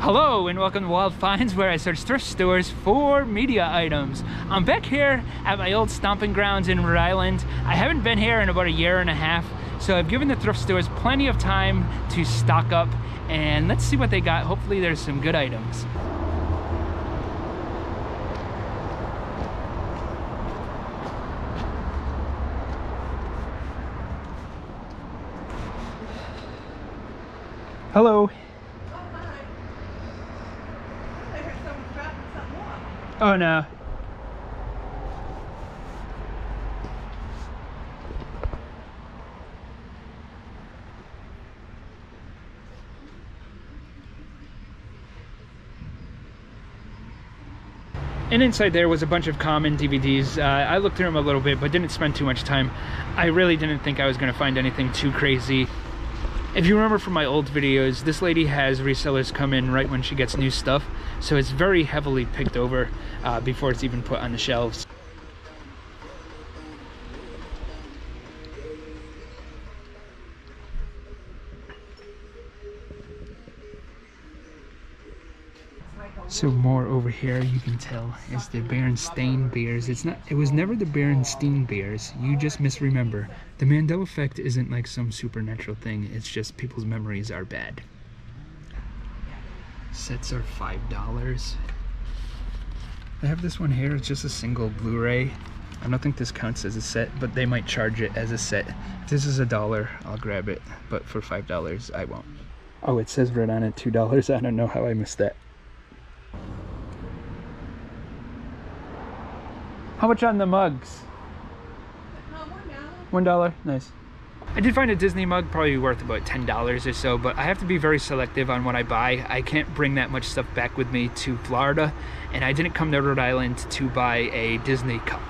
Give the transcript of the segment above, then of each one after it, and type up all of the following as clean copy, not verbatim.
Hello and welcome to Wild Finds, where I search thrift stores for media items. I'm back here at my old stomping grounds in Rhode Island. I haven't been here in about a year and a half, so I've given the thrift stores plenty of time to stock up, and let's see what they got. Hopefully there's some good items. Hello. Oh no. And inside there was a bunch of common DVDs. I looked through them a little bit, but didn't spend too much time. I really didn't think I was going to find anything too crazy. If you remember from my old videos, this lady has resellers come in right when she gets new stuff, so it's very heavily picked over before it's even put on the shelves. So more over here, you can tell, is the Berenstain Bears. It was never the Berenstain Bears. You just misremember. The Mandela effect isn't like some supernatural thing. It's just people's memories are bad. Sets are $5. I have this one here. It's just a single Blu-ray. I don't think this counts as a set, but they might charge it as a set. If this is $1, I'll grab it, but for $5, I won't. Oh, it says right on it $2. I don't know how I missed that. How much on the mugs? $1. Nice. I did find a Disney mug, probably worth about $10 or so, but I have to be very selective on what I buy. I can't bring that much stuff back with me to Florida, and I didn't come to Rhode Island to buy a Disney cup.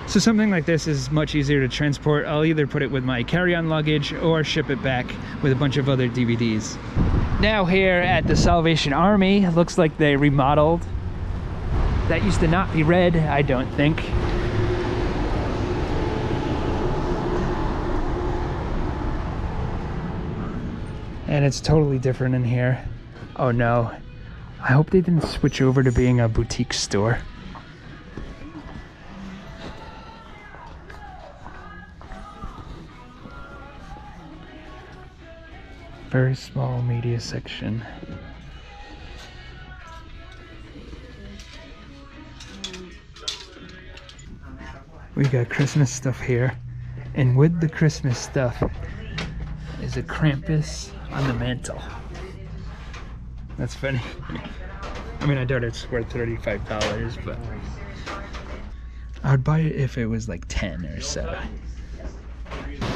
So something like this is much easier to transport. I'll either put it with my carry-on luggage or ship it back with a bunch of other DVDs. Now here at the Salvation Army, it looks like they remodeled. That used to not be red, I don't think. And it's totally different in here. Oh no. I hope they didn't switch over to being a boutique store. Very small media section. We got Christmas stuff here, and with the Christmas stuff is a Krampus on the mantle. That's funny. I mean, I doubt it's worth $35, but I would buy it if it was like 10 or so.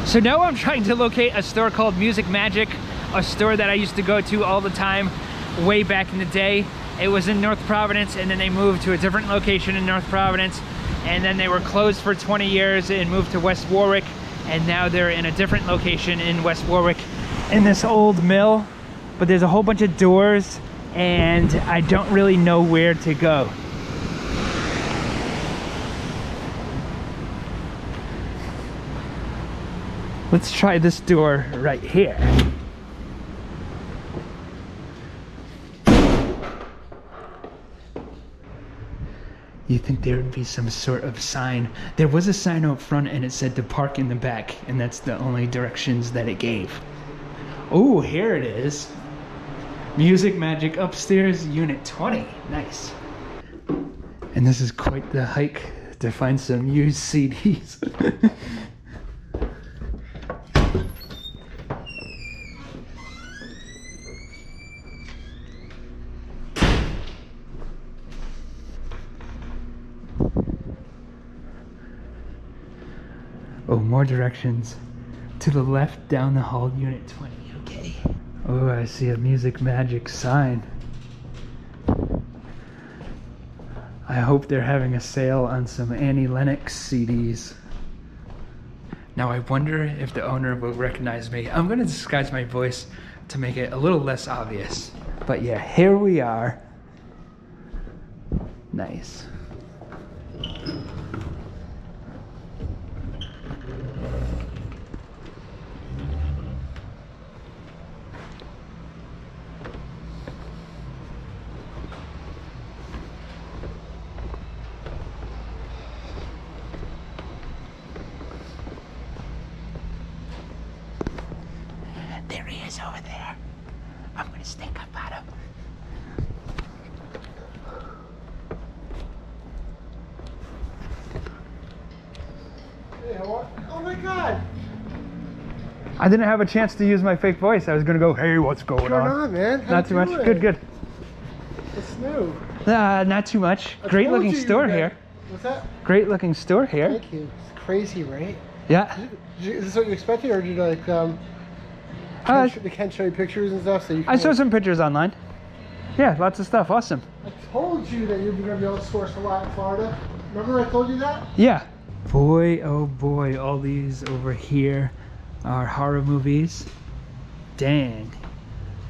So now I'm trying to locate a store called Magick, a store that I used to go to all the time way back in the day. It was in North Providence, and then they moved to a different location in North Providence, and then they were closed for 20 years and moved to West Warwick, and now they're in a different location in West Warwick in this old mill, but there's a whole bunch of doors and I don't really know where to go. Let's try this door right here. You think there would be some sort of sign. There was a sign out front and it said to park in the back, and that's the only directions that it gave. Oh, here it is. Magick upstairs, unit 20. Nice. And this is quite the hike to find some used CDs. Oh, more directions. To the left, down the hall, unit 20. Okay. Oh, I see a Magick sign. I hope they're having a sale on some Annie Lennox CDs. Now I wonder if the owner will recognize me. I'm gonna disguise my voice to make it a little less obvious. But yeah, here we are. Nice. take a photo. Hey, what? Oh my God! I didn't have a chance to use my fake voice. I was gonna go, hey, what's going on? Man? How Not too much. doing? Good, good. What's new? Not too much. Great looking store here. What's that? Great looking store here. Thank you. It's crazy, right? Yeah. Is this what you expected, or did you like they can't show you pictures and stuff? So you I saw some pictures online. Yeah, lots of stuff. Awesome. I told you that you're gonna be able to source a lot in Florida. Remember I told you that? Yeah. Boy, oh boy, all these over here are horror movies. Dang,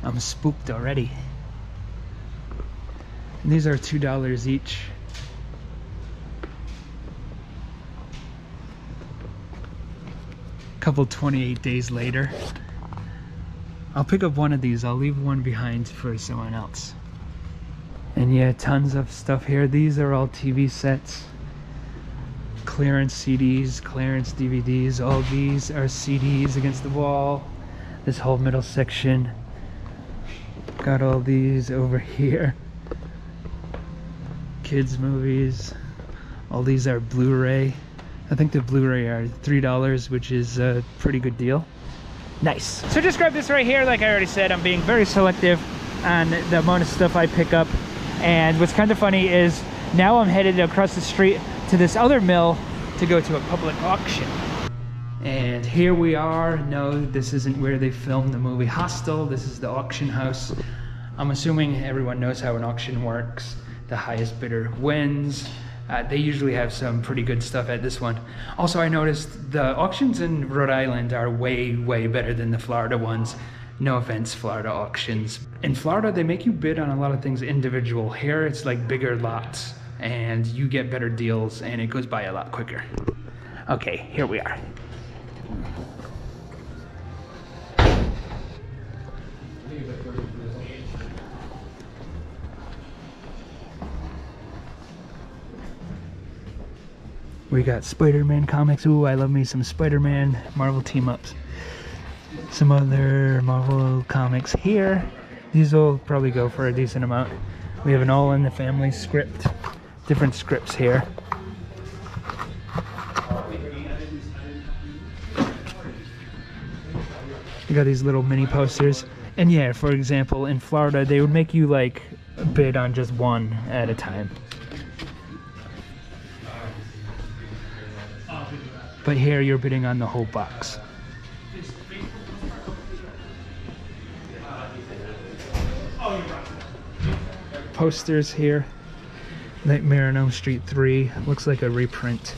I'm spooked already. And these are $2 each. Couple 28 days later. I'll pick up one of these. I'll leave one behind for someone else. And yeah, tons of stuff here. These are all TV sets. Clearance CDs, clearance DVDs. All these are CDs against the wall. This whole middle section. Got all these over here. Kids movies. All these are Blu-ray. I think the Blu-ray are $3, which is a pretty good deal. Nice. So just grab this right here. Like I already said, I'm being very selective on the amount of stuff I pick up. And what's kind of funny is now I'm headed across the street to this other mill to go to a public auction. And here we are. No, this isn't where they filmed the movie Hostel. This is the auction house. I'm assuming everyone knows how an auction works. The highest bidder wins. They usually have some pretty good stuff at this one. Also, I noticed the auctions in Rhode Island are way, way better than the Florida ones. No offense, Florida auctions. In Florida, they make you bid on a lot of things individual. Here, it's like bigger lots, and you get better deals, and it goes by a lot quicker. Okay, here we are. We got Spider-Man comics. Ooh, I love me some Spider-Man Marvel team-ups. Some other Marvel comics here. These will probably go for a decent amount. We have an All in the Family script. Different scripts here. We got these little mini posters. And yeah, for example, in Florida, they would make you like bid on just one at a time. But here you're bidding on the whole box. Posters here. Nightmare on Elm Street 3. Looks like a reprint.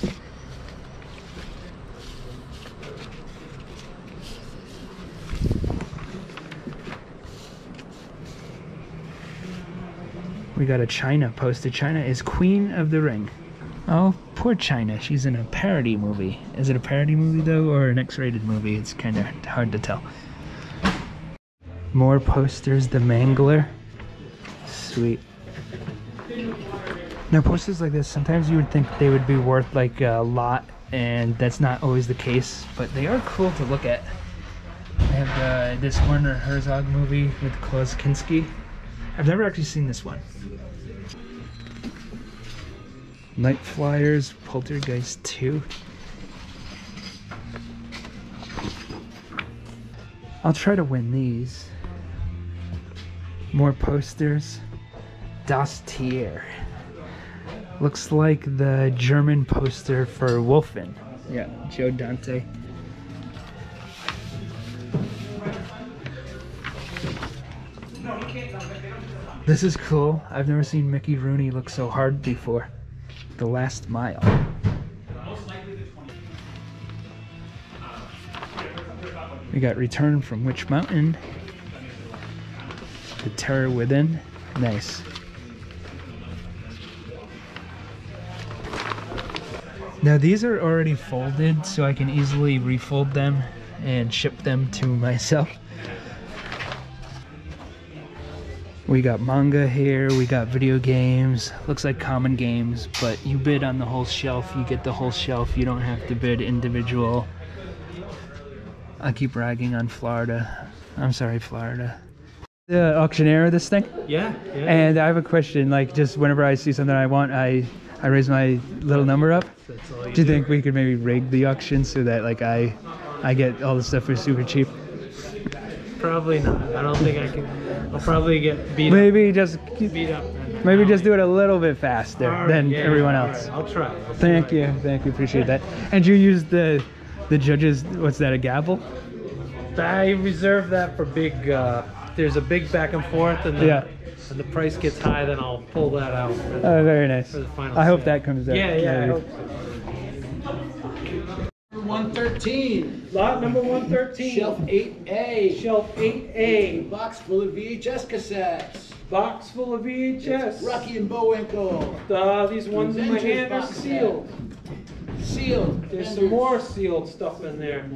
We got a China poster. China is Queen of the Ring. Oh, poor China. She's in a parody movie. Is it a parody movie though, or an X-rated movie? It's kind of hard to tell. More posters. The Mangler. Sweet. Now, posters like this, sometimes you would think they would be worth like a lot, and that's not always the case, but they are cool to look at. I have this Werner Herzog movie with Klaus Kinski. I've never actually seen this one. Night Flyers, Poltergeist 2. I'll try to win these. More posters. Das Tier. Looks like the German poster for Wolfen. Yeah, Joe Dante. This is cool. I've never seen Mickey Rooney look so hard before. The Last Mile. We got Return from Witch Mountain. The Terror Within. Nice. Now these are already folded, so I can easily refold them and ship them to myself. We got manga here, we got video games, looks like common games, but you bid on the whole shelf, you get the whole shelf, you don't have to bid individual. I keep ragging on Florida. I'm sorry, Florida. The auctioneer of this thing? Yeah. And I have a question, like just whenever I see something I want, I raise my little number up. That's all Do you think we could maybe rig the auction so that like I get all the stuff for super cheap? Probably not. I don't think I can. I'll probably get beat maybe up. Just beat up. Maybe just do it a little bit faster than everyone else. Right. I'll try. Thank you, appreciate that. And you use the judges, what's that, a gavel? I reserve that for big, there's a big back and forth and and the price gets high, then I'll pull that out. Oh, very nice. For the final I hope sale. that comes out. Yeah, I hope so. 113. Lot number 113. Shelf 8A. Shelf 8A. Box full of VHS cassettes. Box full of VHS. Rocky and Bullwinkle. These ones in my hand are sealed. Sealed. There's some more sealed stuff in there.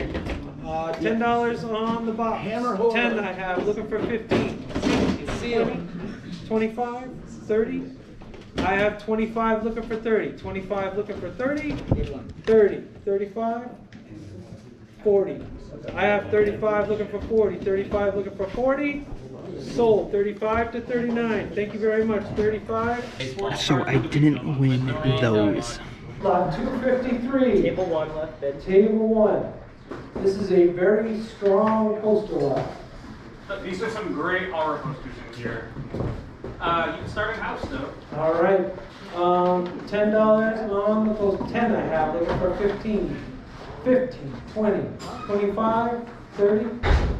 $10 on the box. Hammer horror. 10 I have, looking for 15. Sealed. 25, 30. I have 25 looking for 30. 25 looking for 30. Good one. 30, 35, 40. I have 35 looking for 40. 35 looking for 40. Sold. 35 to 39. Thank you very much. 35. So I didn't win those. Lot 253. Table 1 left. Table 1. This is a very strong poster lot. These are some great horror posters in here. You can start a house though. All right. $10 on the poster. 10 I have, looking for 15. 15, 20, 25, 30,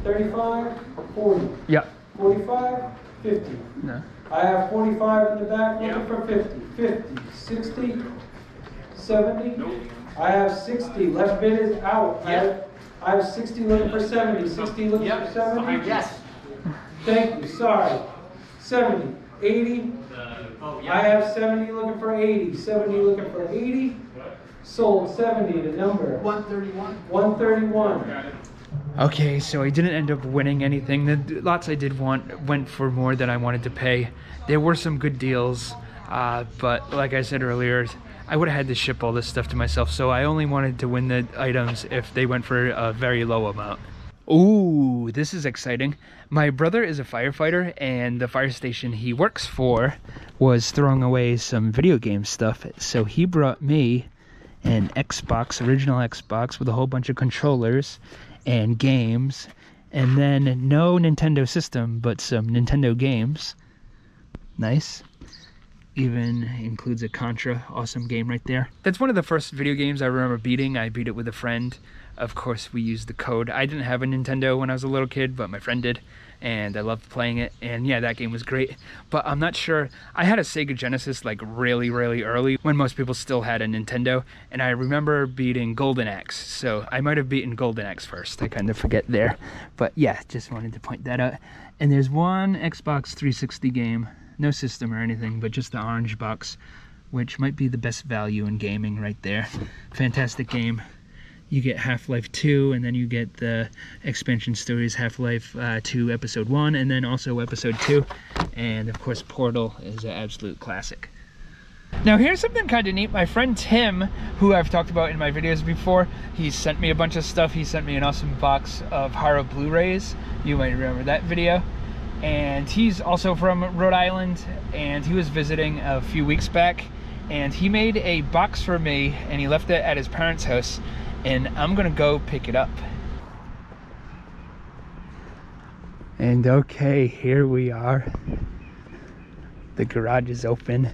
35, 40. Yeah. 45, 50. No. I have 45 in the back, looking for 50. 50, 60, 70. Nope. I have 60. Left bid is out. Yep. I have 60 looking for 70. 60 looking for 70. Yes. Thank you. Sorry. 70. 80. I have 70 looking for 80. 70 looking for 80. Sold 70. The number. 131. 131. Okay, so I didn't end up winning anything. The lots I did want went for more than I wanted to pay. There were some good deals, but like I said earlier, I would have had to ship all this stuff to myself, so I only wanted to win the items if they went for a very low amount. Ooh, this is exciting. My brother is a firefighter, and the fire station he works for was throwing away some video game stuff, so he brought me an Xbox, original Xbox, with a whole bunch of controllers and games, and then no Nintendo system, but some Nintendo games. Nice. Even includes a Contra, awesome game right there. That's one of the first video games I remember beating. I beat it with a friend. Of course, we used the code. I didn't have a Nintendo when I was a little kid, but my friend did, and I loved playing it. And yeah, that game was great, but I'm not sure. I had a Sega Genesis like really early when most people still had a Nintendo, and I remember beating Golden Axe, so I might have beaten Golden Axe first. I kind of forget there, but yeah, just wanted to point that out. And there's one Xbox 360 game, no system or anything, but just the orange box, which might be the best value in gaming right there. Fantastic game. You get Half-Life 2, and then you get the expansion stories, Half-Life 2 Episode 1, and then also Episode 2. And of course, Portal is an absolute classic. Now here's something kind of neat. My friend Tim, who I've talked about in my videos before, he sent me a bunch of stuff. He sent me an awesome box of horror Blu-rays. You might remember that video. And he's also from Rhode Island, and he was visiting a few weeks back, and he made a box for me, and he left it at his parents' house, and I'm gonna go pick it up. And okay, here we are. The garage is open.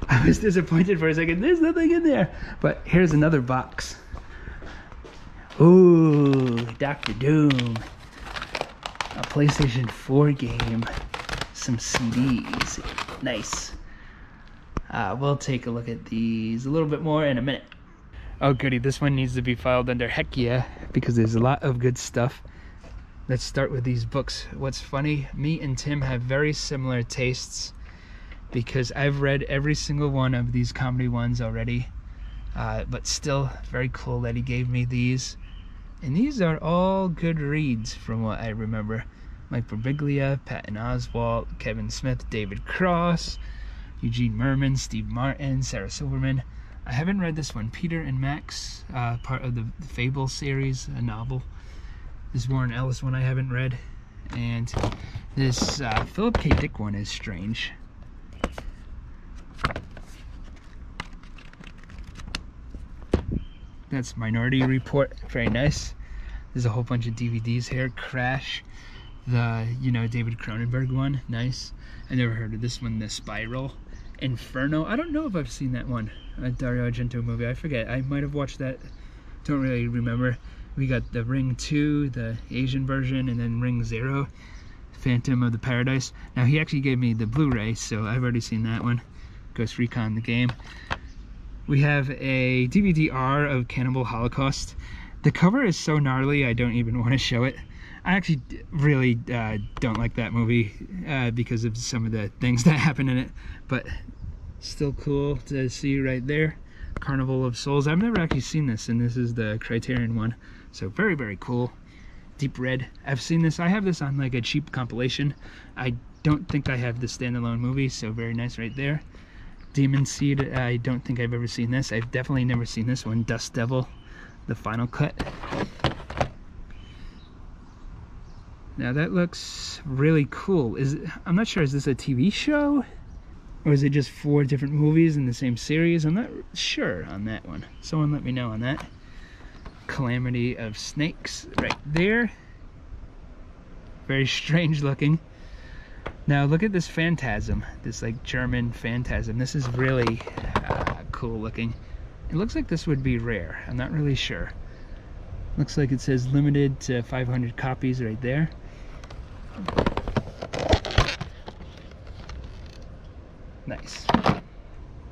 I was disappointed for a second. There's nothing in there. But here's another box. Ooh, Dr. Doom. A PlayStation 4 game. Some CDs. Nice. We'll take a look at these a little bit more in a minute. Oh goody, this one needs to be filed under heck yeah, because there's a lot of good stuff. Let's start with these books. What's funny, me and Tim have very similar tastes, because I've read every single one of these comedy ones already, but still very cool that he gave me these. And these are all good reads from what I remember. Mike Birbiglia, Patton Oswalt, Kevin Smith, David Cross, Eugene Merman, Steve Martin, Sarah Silverman. I haven't read this one. Peter and Max, part of the Fable series, a novel. This Warren Ellis one I haven't read. And this Philip K. Dick one is strange. That's Minority Report, very nice. There's a whole bunch of DVDs here. Crash, the, David Cronenberg one, nice. I never heard of this one, The Spiral. Inferno, I don't know if I've seen that one. A Dario Argento movie, I forget. I might have watched that, don't really remember. We got the Ring 2, the Asian version, and then Ring 0, Phantom of the Paradise. Now he actually gave me the Blu-ray, so I've already seen that one. Ghost Recon, the game. We have a DVD-R of Cannibal Holocaust. The cover is so gnarly, I don't even want to show it. I actually really don't like that movie because of some of the things that happen in it, but still cool to see right there. Carnival of Souls. I've never actually seen this, and this is the Criterion one, so very, very cool. Deep Red. I've seen this. I have this on like a cheap compilation. I don't think I have the standalone movie, so very nice right there. Demon Seed. I don't think I've ever seen this. I've definitely never seen this one. Dust Devil, the final cut. Now that looks really cool. I'm not sure, is this a TV show? Or is it just 4 different movies in the same series? I'm not sure on that one. Someone let me know on that. Calamity of Snakes right there. Very strange looking. Now look at this Phantasm. This like German Phantasm. This is really cool looking. It looks like this would be rare. I'm not really sure. Looks like it says limited to 500 copies right there. Nice.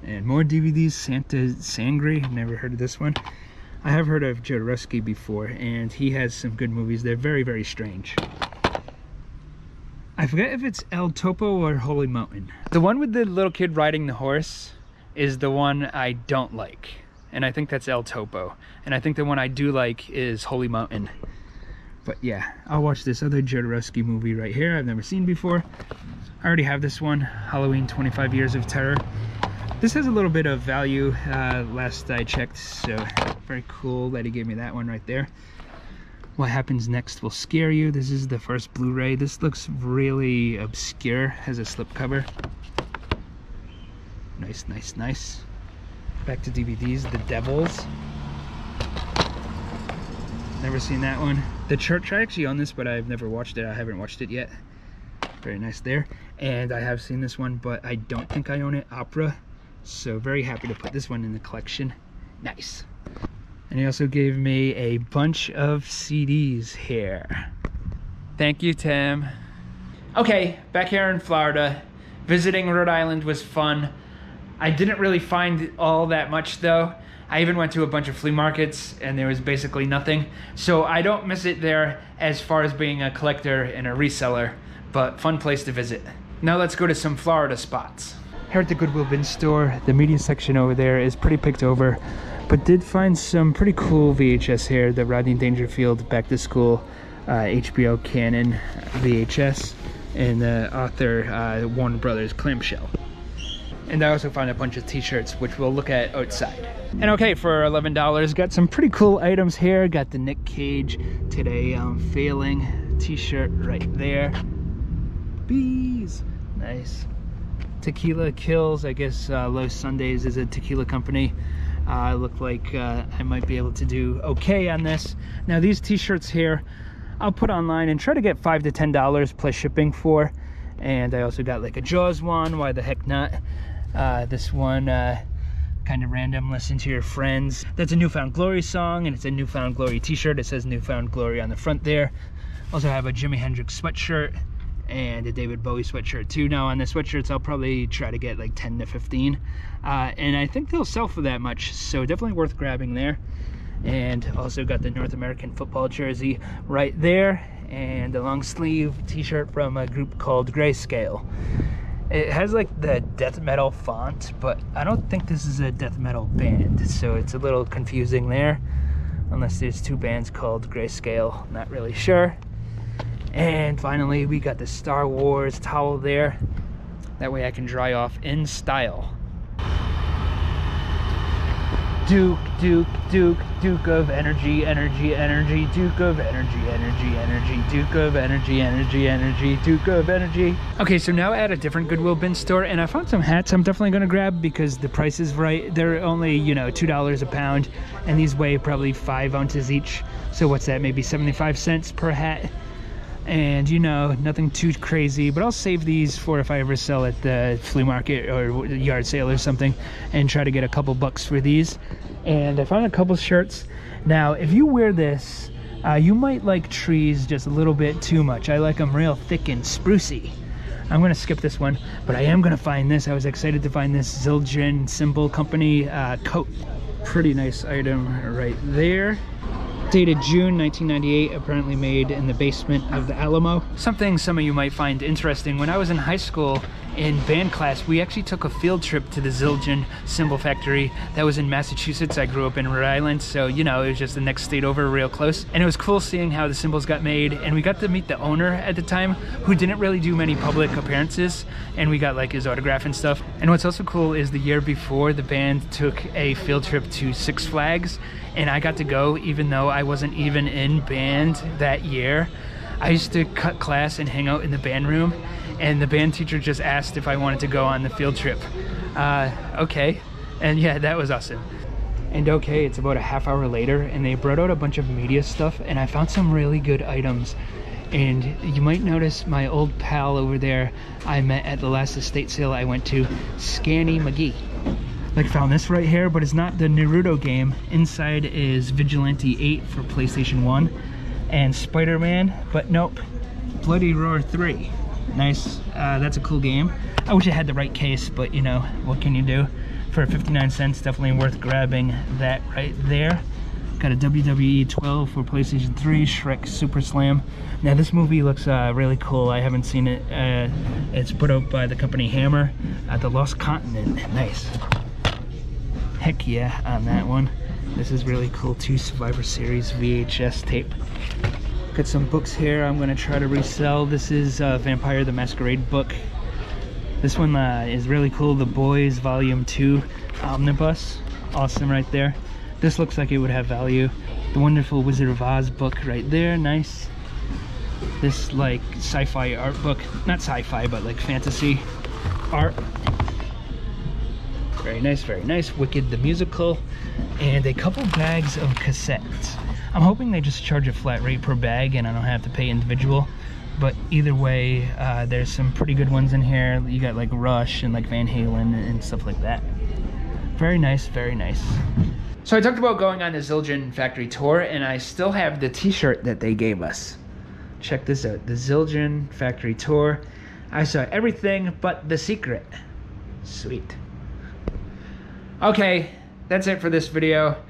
And more DVDs. Santa Sangre. I've never heard of this one. I have heard of Jodorowsky before, and he has some good movies. They're very, very strange. I forget if it's El Topo or Holy Mountain. The one with the little kid riding the horse is the one I don't like. And I think that's El Topo. And I think the one I do like is Holy Mountain. But yeah, I'll watch this other Jodorowsky movie right here I've never seen before. I already have this one, Halloween 25 Years of Terror. This has a little bit of value last I checked, so very cool that he gave me that one right there. What Happens Next Will Scare You. This is the first Blu-ray. This looks really obscure, has a slipcover. Nice, nice, nice. Back to DVDs, The Devils. Never seen that one. The Church, I actually own this, but I've never watched it. I haven't watched it yet. Very nice there. And I have seen this one, but I don't think I own it. Opera. So very happy to put this one in the collection. Nice. And he also gave me a bunch of CDs here. Thank you, Tim. Okay, back here in Florida. Visiting Rhode Island was fun. I didn't really find all that much though. I even went to a bunch of flea markets and there was basically nothing. So I don't miss it there as far as being a collector and a reseller, but fun place to visit. Now let's go to some Florida spots. Here at the Goodwill bin store, the media section over there is pretty picked over, but did find some pretty cool VHS here. The Rodney Dangerfield Back to School HBO Canon VHS and the author Warner Brothers Clamshell. And I also found a bunch of t-shirts, which we'll look at outside. And okay, for $11, got some pretty cool items here. Got the Nick Cage Today I'm Failing t-shirt right there. Bees, nice. Tequila Kills, I guess Los Sundays is a tequila company. Look like I might be able to do okay on this. Now these t-shirts here, I'll put online and try to get $5 to $10 plus shipping for. And I also got like a Jaws one, why the heck not? This one, kind of random, Listen to Your Friends. That's a Newfound Glory song, and it's a Newfound Glory t-shirt. It says Newfound Glory on the front there. Also have a Jimi Hendrix sweatshirt and a David Bowie sweatshirt too. Now on the sweatshirts, I'll probably try to get like 10 to 15. And I think they'll sell for that much, so definitely worth grabbing there. And also got the North American football jersey right there, and a long sleeve t-shirt from a group called Grayscale. It has like the death metal font, but I don't think this is a death metal band, so it's a little confusing there, unless there's two bands called Grayscale, not really sure. And finally we got the Star Wars towel there. That way I can dry off in style. Duke, Duke, Duke, Duke of energy, energy, energy, Duke of energy, energy, energy, Duke of energy, energy, energy, Duke of energy. Okay, so now at a different Goodwill bin store, and I found some hats I'm definitely gonna grab because the price is right. They're only, you know, $2 a pound, and these weigh probably 5 ounces each. So what's that, maybe 75 cents per hat? And you know, nothing too crazy, but I'll save these for if I ever sell at the flea market or yard sale or something, and try to get a couple bucks for these. And I found a couple shirts. Now, if you wear this, you might like trees just a little bit too much. I like them real thick and sprucey. I'm gonna skip this one, but I am gonna find this. I was excited to find this Zelli Symbol company coat. Pretty nice item right there. Dated June 1998, apparently made in the basement of the Alamo. Something some of you might find interesting, when I was in high school in band class, we actually took a field trip to the Zelli Symbol factory that was in Massachusetts. I grew up in Rhode Island, so you know, it was just the next state over, real close. And it was cool seeing how the symbols got made, and we got to meet the owner at the time, who didn't really do many public appearances, and we got like his autograph and stuff. And what's also cool is the year before, the band took a field trip to Six Flags, and I got to go even though I wasn't even in band that year. I used to cut class and hang out in the band room, and the band teacher just asked if I wanted to go on the field trip. Okay, and yeah, that was awesome. And okay, it's about a half hour later, and they brought out a bunch of media stuff, and I found some really good items. And you might notice my old pal over there I met at the last estate sale I went to, Scany McGee. Like, found this right here, but it's not the Naruto game. Inside is Vigilante 8 for PlayStation 1 and Spider-Man, but nope, Bloody Roar 3. Nice, that's a cool game. I wish it had the right case, but you know, what can you do? For 59 cents, definitely worth grabbing that right there. Got a WWE 12 for PlayStation 3, Shrek Super Slam. Now this movie looks really cool. I haven't seen it. It's put out by the company Hammer at the Lost Continent. Nice. Heck yeah on that one. This is really cool too. Survivor Series VHS tape. Got some books here I'm gonna try to resell. This is Vampire the Masquerade book. This one is really cool. The Boys Volume 2 Omnibus. Awesome right there. This looks like it would have value. The Wonderful Wizard of Oz book right there. Nice. This like sci-fi art book. Not sci-fi, but like fantasy art. Very nice, very nice. Wicked the musical, and a couple bags of cassettes. I'm hoping they just charge a flat rate per bag and I don't have to pay individual, but either way, there's some pretty good ones in here. You got like Rush and like Van Halen and stuff like that. Very nice, very nice. So I talked about going on the Zelli factory tour, and I still have the t-shirt that they gave us. Check this out, the Zelli factory tour. I saw everything but the secret. Sweet. Okay, that's it for this video.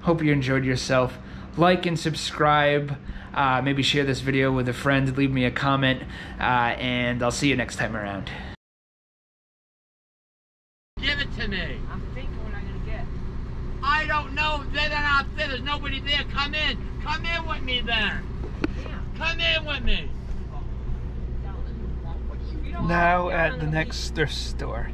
Hope you enjoyed yourself. Like and subscribe. Maybe share this video with a friend. Leave me a comment. And I'll see you next time around. Give it to me. I'm thinking what I'm gonna get. I don't know. They're not there. There's nobody there. Come in. Come in with me then. Come in with me. Now at the next thrift store.